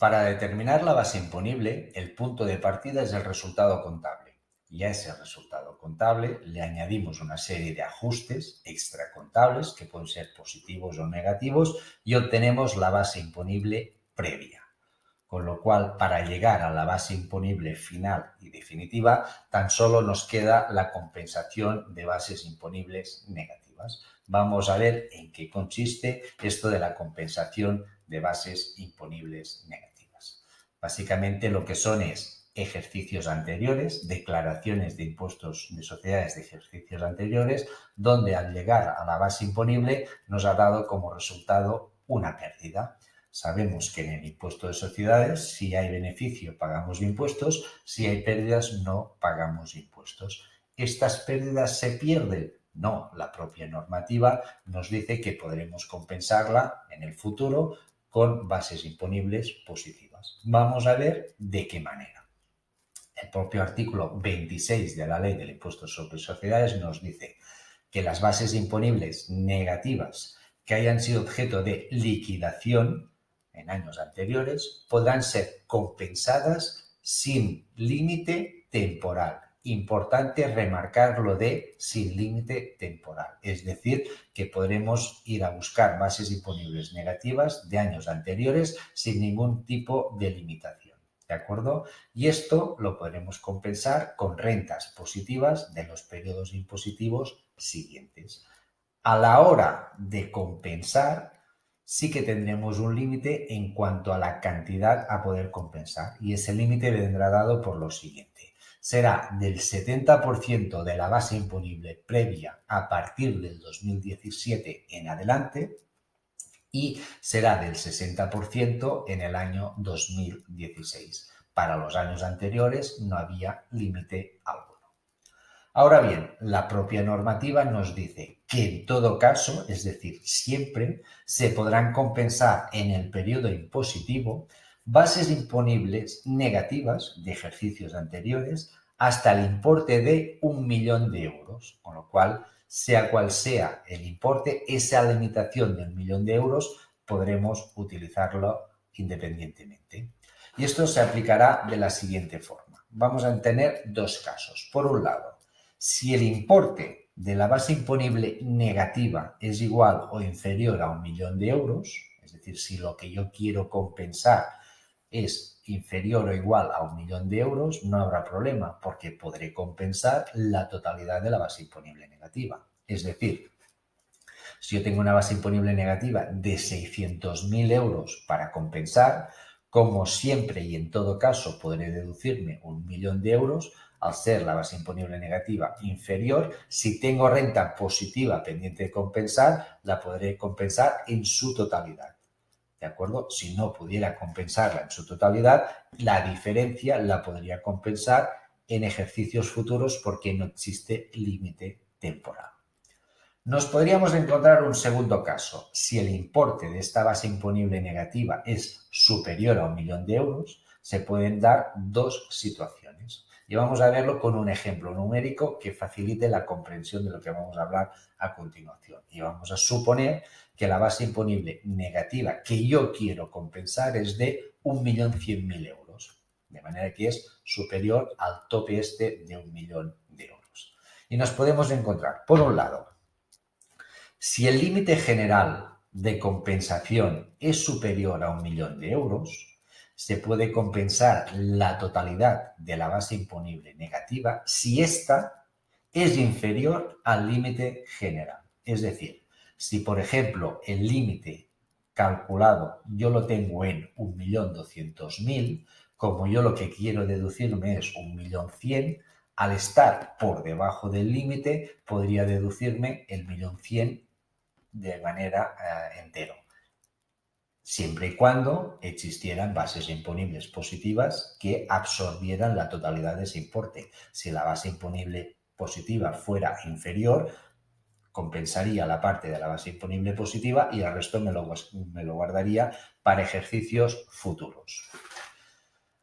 Para determinar la base imponible, el punto de partida es el resultado contable. Y a ese resultado contable le añadimos una serie de ajustes extracontables, que pueden ser positivos o negativos, y obtenemos la base imponible previa. Con lo cual, para llegar a la base imponible final y definitiva, tan solo nos queda la compensación de bases imponibles negativas. Vamos a ver en qué consiste esto de la compensación de bases imponibles negativas. Básicamente lo que son es ejercicios anteriores, declaraciones de impuestos de sociedades de ejercicios anteriores, donde al llegar a la base imponible nos ha dado como resultado una pérdida. Sabemos que en el impuesto de sociedades, si hay beneficio, pagamos impuestos, si hay pérdidas, no pagamos impuestos. ¿Estas pérdidas se pierden? No, la propia normativa nos dice que podremos compensarla en el futuro con bases imponibles positivas. Vamos a ver de qué manera. El propio artículo 26 de la Ley del Impuesto sobre Sociedades nos dice que las bases imponibles negativas que hayan sido objeto de liquidación en años anteriores podrán ser compensadas sin límite temporal. Importante remarcar lo de sin límite temporal, es decir, que podremos ir a buscar bases imponibles negativas de años anteriores sin ningún tipo de limitación. ¿De acuerdo? Y esto lo podremos compensar con rentas positivas de los periodos impositivos siguientes. A la hora de compensar, sí que tendremos un límite en cuanto a la cantidad a poder compensar, y ese límite vendrá dado por lo siguiente. Será del 70% de la base imponible previa a partir del 2017 en adelante y será del 60% en el año 2016. Para los años anteriores no había límite alguno. Ahora bien, la propia normativa nos dice que en todo caso, es decir, siempre, se podrán compensar en el periodo impositivo bases imponibles negativas de ejercicios anteriores hasta el importe de 1 millón de euros, con lo cual, sea cual sea el importe, esa limitación de 1 millón de euros podremos utilizarlo independientemente. Y esto se aplicará de la siguiente forma. Vamos a tener dos casos. Por un lado, si el importe de la base imponible negativa es igual o inferior a 1 millón de euros, es decir, si lo que yo quiero compensar es inferior o igual a 1 millón de euros, no habrá problema porque podré compensar la totalidad de la base imponible negativa. Es decir, si yo tengo una base imponible negativa de 600.000 euros para compensar, como siempre y en todo caso podré deducirme 1 millón de euros, al ser la base imponible negativa inferior, si tengo renta positiva pendiente de compensar, la podré compensar en su totalidad. ¿De acuerdo? Si no pudiera compensarla en su totalidad, la diferencia la podría compensar en ejercicios futuros porque no existe límite temporal. Nos podríamos encontrar un segundo caso. Si el importe de esta base imponible negativa es superior a 1 millón de euros, se pueden dar dos situaciones. Y vamos a verlo con un ejemplo numérico que facilite la comprensión de lo que vamos a hablar a continuación. Y vamos a suponer que la base imponible negativa que yo quiero compensar es de 1.100.000 euros. De manera que es superior al tope este de 1 millón de euros. Y nos podemos encontrar, por un lado, si el límite general de compensación es superior a 1 millón de euros, se puede compensar la totalidad de la base imponible negativa si ésta es inferior al límite general. Es decir, si por ejemplo el límite calculado yo lo tengo en 1.200.000, como yo lo que quiero deducirme es 1.100.000, al estar por debajo del límite podría deducirme el 1.100.000 de manera entero, siempre y cuando existieran bases imponibles positivas que absorbieran la totalidad de ese importe. Si la base imponible positiva fuera inferior, compensaría la parte de la base imponible positiva y el resto me lo guardaría para ejercicios futuros.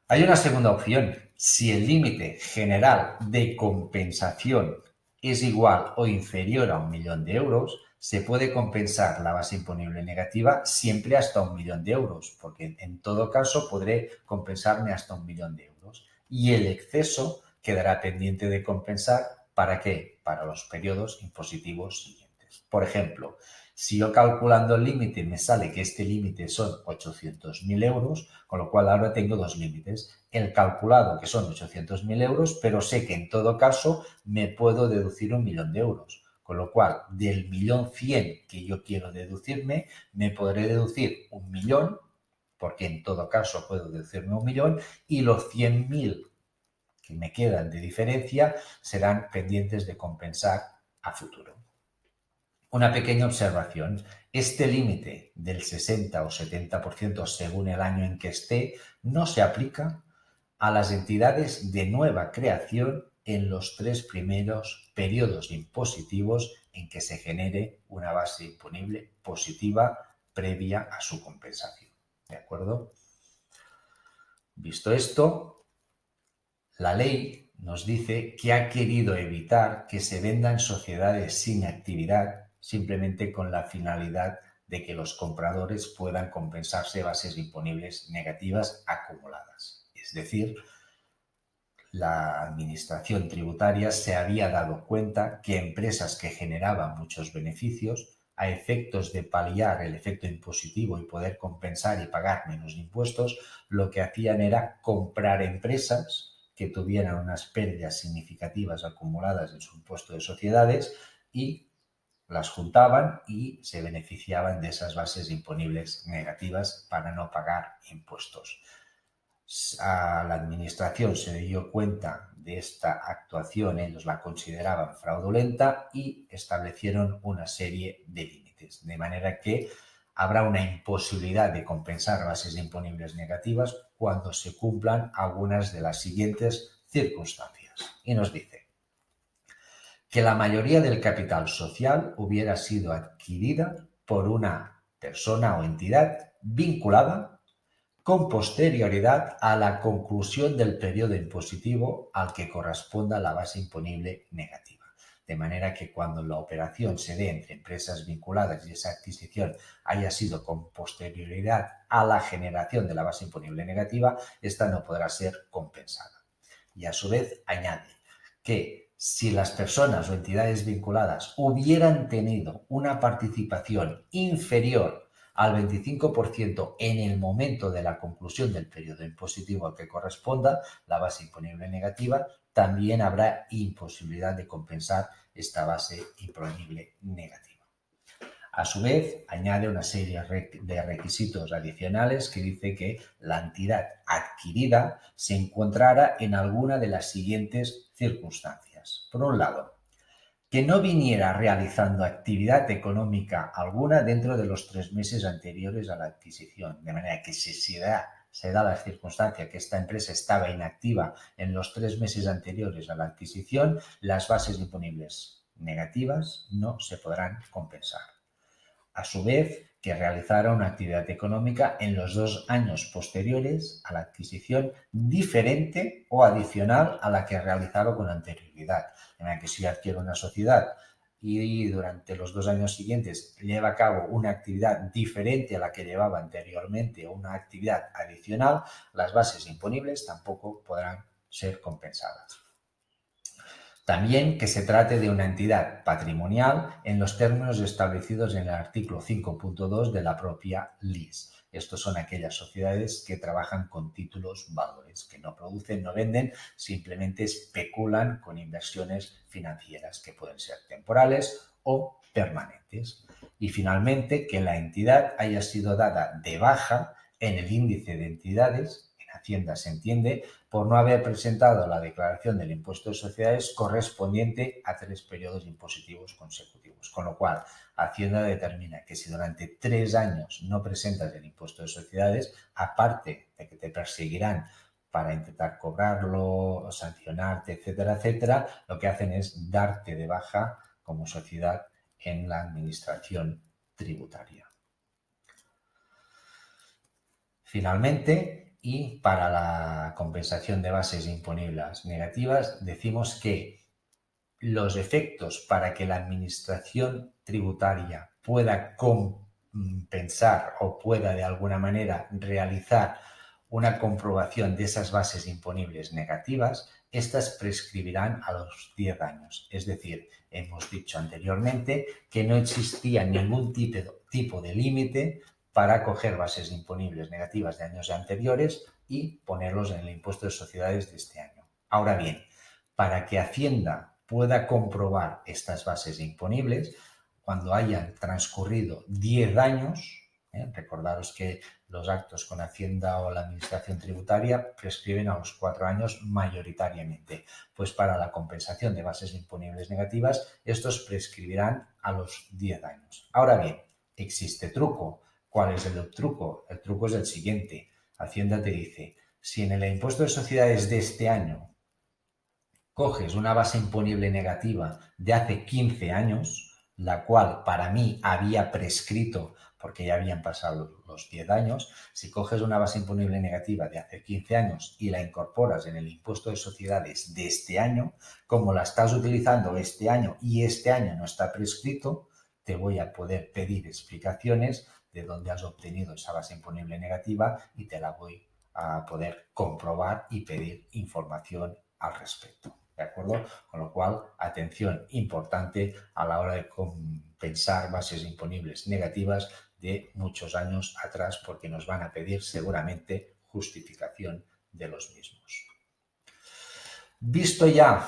Hay una segunda opción. Si el límite general de compensación es igual o inferior a 1 millón de euros, se puede compensar la base imponible negativa siempre hasta 1.000.000 de euros, porque en todo caso podré compensarme hasta 1.000.000 de euros. Y el exceso quedará pendiente de compensar, ¿para qué? Para los periodos impositivos siguientes. Por ejemplo, si yo calculando el límite me sale que este límite son 800.000 euros, con lo cual ahora tengo dos límites. El calculado, que son 800.000 euros, pero sé que en todo caso me puedo deducir 1.000.000 de euros. Con lo cual, del 1.100.000 que yo quiero deducirme, me podré deducir 1.000.000, porque en todo caso puedo deducirme 1.000.000, y los 100.000 que me quedan de diferencia serán pendientes de compensar a futuro. Una pequeña observación. Este límite del 60 o 70% según el año en que esté no se aplica a las entidades de nueva creación en los 3 primeros periodos impositivos en que se genere una base imponible positiva previa a su compensación. ¿De acuerdo? Visto esto, la ley nos dice que ha querido evitar que se vendan sociedades sin actividad simplemente con la finalidad de que los compradores puedan compensarse bases imponibles negativas acumuladas. Es decir, la administración tributaria se había dado cuenta que empresas que generaban muchos beneficios, a efectos de paliar el efecto impositivo y poder compensar y pagar menos impuestos, lo que hacían era comprar empresas que tuvieran unas pérdidas significativas acumuladas en su impuesto de sociedades y las juntaban y se beneficiaban de esas bases imponibles negativas para no pagar impuestos. A la administración se dio cuenta de esta actuación, ellos la consideraban fraudulenta y establecieron una serie de límites, de manera que habrá una imposibilidad de compensar bases imponibles negativas cuando se cumplan algunas de las siguientes circunstancias. Y nos dice que la mayoría del capital social hubiera sido adquirida por una persona o entidad vinculada con posterioridad a la conclusión del periodo impositivo al que corresponda la base imponible negativa. De manera que cuando la operación se dé entre empresas vinculadas y esa adquisición haya sido con posterioridad a la generación de la base imponible negativa, esta no podrá ser compensada. Y a su vez añade que si las personas o entidades vinculadas hubieran tenido una participación inferior al 25% en el momento de la conclusión del periodo impositivo al que corresponda la base imponible negativa, también habrá imposibilidad de compensar esta base imponible negativa. A su vez, añade una serie de requisitos adicionales que dice que la entidad adquirida se encontrara en alguna de las siguientes circunstancias. Por un lado, que no viniera realizando actividad económica alguna dentro de los 3 meses anteriores a la adquisición. De manera que si se da la circunstancia que esta empresa estaba inactiva en los 3 meses anteriores a la adquisición, las bases imponibles negativas no se podrán compensar. A su vez, que realizara una actividad económica en los 2 años posteriores a la adquisición diferente o adicional a la que realizaba con anterioridad. En la que si adquiere una sociedad y durante los 2 años siguientes lleva a cabo una actividad diferente a la que llevaba anteriormente o una actividad adicional, las bases imponibles tampoco podrán ser compensadas. También que se trate de una entidad patrimonial en los términos establecidos en el artículo 5.2 de la propia LIS. Estos son aquellas sociedades que trabajan con títulos valores, que no producen, no venden, simplemente especulan con inversiones financieras que pueden ser temporales o permanentes. Y finalmente, que la entidad haya sido dada de baja en el índice de entidades, en Hacienda se entiende, por no haber presentado la declaración del impuesto de sociedades correspondiente a 3 periodos impositivos consecutivos. Con lo cual, Hacienda determina que si durante 3 años no presentas el impuesto de sociedades, aparte de que te perseguirán para intentar cobrarlo, sancionarte, etcétera, etcétera, lo que hacen es darte de baja como sociedad en la administración tributaria. Finalmente, y para la compensación de bases imponibles negativas, decimos que los efectos para que la administración tributaria pueda compensar o pueda de alguna manera realizar una comprobación de esas bases imponibles negativas, estas prescribirán a los 10 años. Es decir, hemos dicho anteriormente que no existía ningún tipo de límite para coger bases imponibles negativas de años anteriores y ponerlos en el impuesto de sociedades de este año. Ahora bien, para que Hacienda pueda comprobar estas bases imponibles, cuando hayan transcurrido 10 años, recordaros que los actos con Hacienda o la Administración Tributaria prescriben a los 4 años mayoritariamente. Pues para la compensación de bases imponibles negativas, estos prescribirán a los 10 años. Ahora bien, existe truco. ¿Cuál es el truco? El truco es el siguiente. Hacienda te dice, si en el impuesto de sociedades de este año coges una base imponible negativa de hace 15 años, la cual para mí había prescrito porque ya habían pasado los 10 años, si coges una base imponible negativa de hace 15 años y la incorporas en el impuesto de sociedades de este año, como la estás utilizando este año y este año no está prescrito, te voy a poder pedir explicaciones de dónde has obtenido esa base imponible negativa y te la voy a poder comprobar y pedir información al respecto. ¿De acuerdo? Con lo cual, atención importante a la hora de compensar bases imponibles negativas de muchos años atrás porque nos van a pedir seguramente justificación de los mismos. Visto ya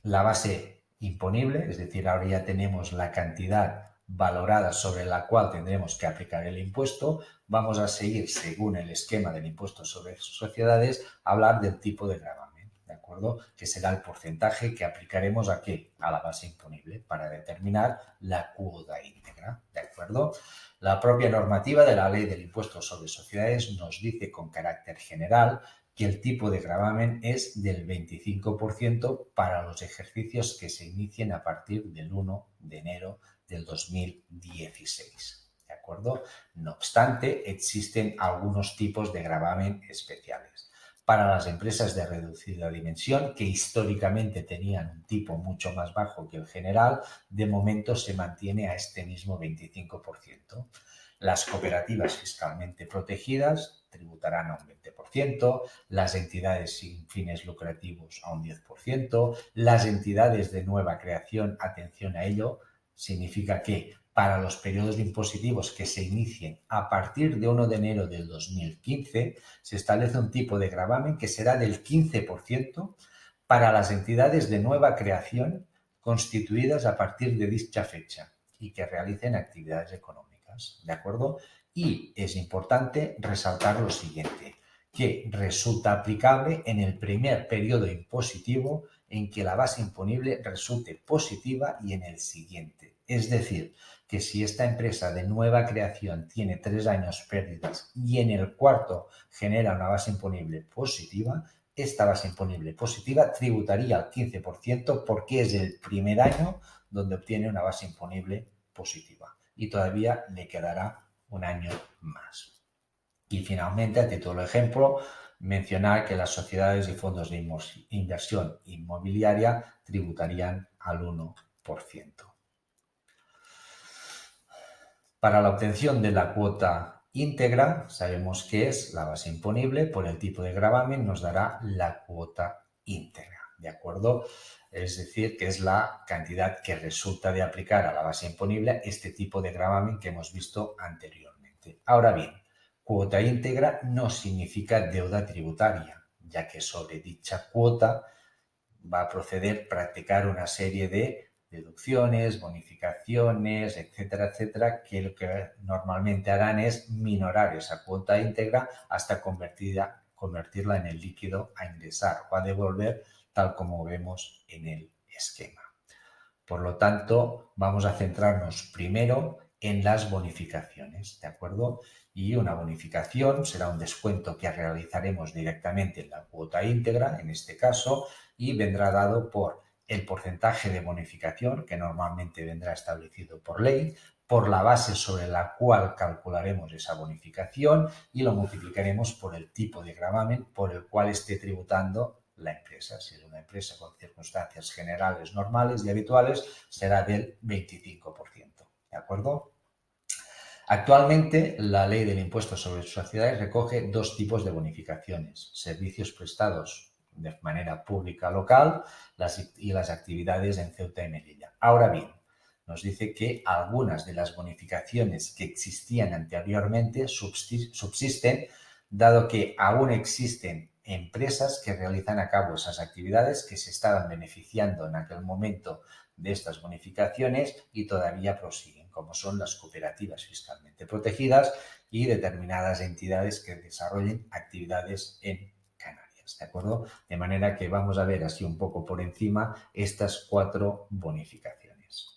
la base imponible, es decir, ahora ya tenemos la cantidad valorada sobre la cual tendremos que aplicar el impuesto, vamos a seguir, según el esquema del impuesto sobre sociedades, a hablar del tipo de gravamen. ¿De acuerdo? Que será el porcentaje que aplicaremos a ¿qué? A la base imponible para determinar la cuota íntegra. ¿De acuerdo? La propia normativa de la Ley del Impuesto sobre Sociedades nos dice con carácter general que el tipo de gravamen es del 25% para los ejercicios que se inicien a partir del 1 de enero del 2016. ¿De acuerdo? No obstante, existen algunos tipos de gravamen especiales. Para las empresas de reducida dimensión, que históricamente tenían un tipo mucho más bajo que el general, de momento se mantiene a este mismo 25%. Las cooperativas fiscalmente protegidas tributarán a un 20%, las entidades sin fines lucrativos a un 10%, las entidades de nueva creación, atención a ello, significa que para los periodos impositivos que se inicien a partir de 1 de enero del 2015, se establece un tipo de gravamen que será del 15% para las entidades de nueva creación constituidas a partir de dicha fecha y que realicen actividades económicas, ¿de acuerdo? Y es importante resaltar lo siguiente, que resulta aplicable en el primer periodo impositivo en que la base imponible resulte positiva y en el siguiente. Es decir, que si esta empresa de nueva creación tiene 3 años pérdidas y en el cuarto genera una base imponible positiva, esta base imponible positiva tributaría al 15% porque es el primer año donde obtiene una base imponible positiva y todavía le quedará un año más. Y finalmente, a título de ejemplo, mencionar que las sociedades y fondos de inversión inmobiliaria tributarían al 1%. Para la obtención de la cuota íntegra, sabemos que es la base imponible por el tipo de gravamen, nos dará la cuota íntegra, ¿de acuerdo? Es decir, que es la cantidad que resulta de aplicar a la base imponible este tipo de gravamen que hemos visto anteriormente. Ahora bien, cuota íntegra no significa deuda tributaria, ya que sobre dicha cuota va a proceder practicar una serie de deducciones, bonificaciones, etcétera, etcétera, que lo que normalmente harán es minorar esa cuota íntegra hasta convertirla en el líquido a ingresar o a devolver, tal como vemos en el esquema. Por lo tanto, vamos a centrarnos primero en las bonificaciones, ¿de acuerdo? Y una bonificación será un descuento que realizaremos directamente en la cuota íntegra, en este caso, y vendrá dado por el porcentaje de bonificación, que normalmente vendrá establecido por ley, por la base sobre la cual calcularemos esa bonificación y lo multiplicaremos por el tipo de gravamen por el cual esté tributando la empresa. Si es una empresa con circunstancias generales normales y habituales, será del 25%. ¿De acuerdo? Actualmente, la ley del impuesto sobre sociedades recoge dos tipos de bonificaciones: servicios prestados de manera pública local y las actividades en Ceuta y Melilla. Ahora bien, nos dice que algunas de las bonificaciones que existían anteriormente subsisten, dado que aún existen empresas que realizan a cabo esas actividades, que se estaban beneficiando en aquel momento de estas bonificaciones y todavía prosiguen, como son las cooperativas fiscalmente protegidas y determinadas entidades que desarrollen actividades en Canarias, ¿de acuerdo? De manera que vamos a ver así un poco por encima estas 4 bonificaciones.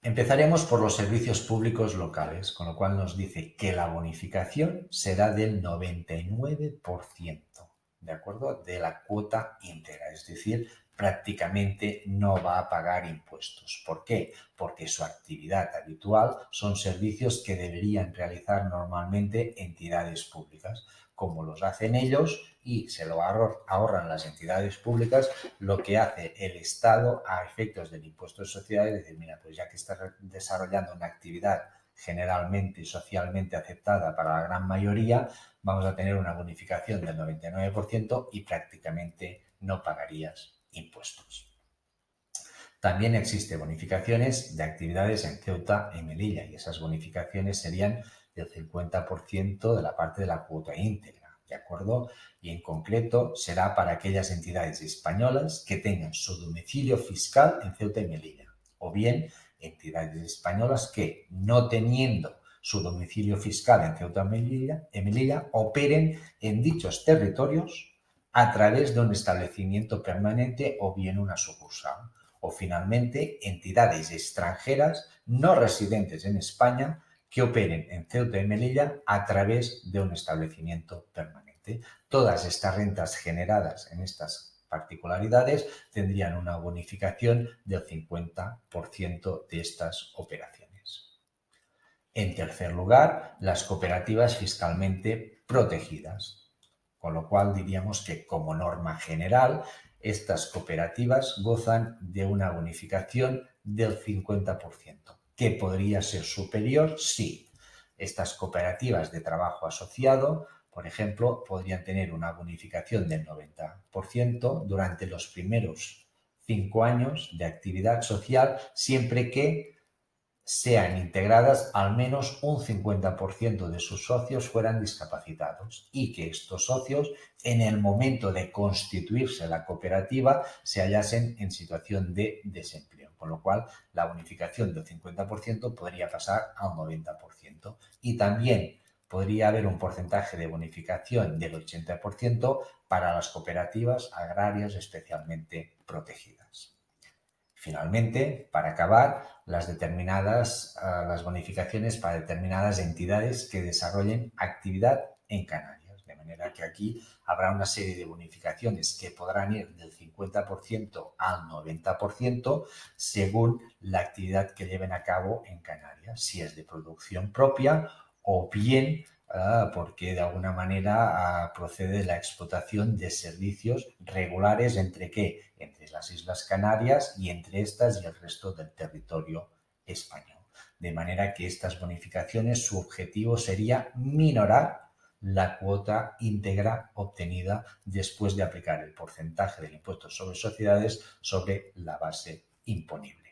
Empezaremos por los servicios públicos locales, con lo cual nos dice que la bonificación será del 99%, ¿de acuerdo? De la cuota íntegra, es decir, prácticamente no va a pagar impuestos. ¿Por qué? Porque su actividad habitual son servicios que deberían realizar normalmente entidades públicas. Como los hacen ellos y se lo ahorran las entidades públicas, lo que hace el Estado a efectos del impuesto de sociedades es decir, mira, pues ya que estás desarrollando una actividad generalmente y socialmente aceptada para la gran mayoría, vamos a tener una bonificación del 99% y prácticamente no pagarías impuestos. También existen bonificaciones de actividades en Ceuta y Melilla y esas bonificaciones serían del 50% de la parte de la cuota íntegra, ¿de acuerdo? Y en concreto será para aquellas entidades españolas que tengan su domicilio fiscal en Ceuta y Melilla, o bien entidades españolas que, no teniendo su domicilio fiscal en Ceuta y Melilla, operen en dichos territorios a través de un establecimiento permanente o bien una sucursal. O finalmente, entidades extranjeras no residentes en España que operen en Ceuta y Melilla a través de un establecimiento permanente. Todas estas rentas generadas en estas particularidades tendrían una bonificación del 50% de estas operaciones. En tercer lugar, las cooperativas fiscalmente protegidas, con lo cual diríamos que como norma general estas cooperativas gozan de una bonificación del 50%, que podría ser superior si estas cooperativas de trabajo asociado, por ejemplo, podrían tener una bonificación del 90% durante los primeros 5 años de actividad social, siempre que sean integradas al menos un 50% de sus socios fueran discapacitados y que estos socios, en el momento de constituirse la cooperativa, se hallasen en situación de desempleo, con lo cual la bonificación del 50% podría pasar a un 90%. Y también podría haber un porcentaje de bonificación del 80% para las cooperativas agrarias especialmente protegidas. Finalmente, para acabar, las bonificaciones para determinadas entidades que desarrollen actividad en Canarias. De manera que aquí habrá una serie de bonificaciones que podrán ir del 50% al 90% según la actividad que lleven a cabo en Canarias, si es de producción propia o bien porque de alguna manera procede la explotación de servicios regulares entre las Islas Canarias y entre estas y el resto del territorio español. De manera que estas bonificaciones, su objetivo sería minorar la cuota íntegra obtenida después de aplicar el porcentaje del impuesto sobre sociedades sobre la base imponible.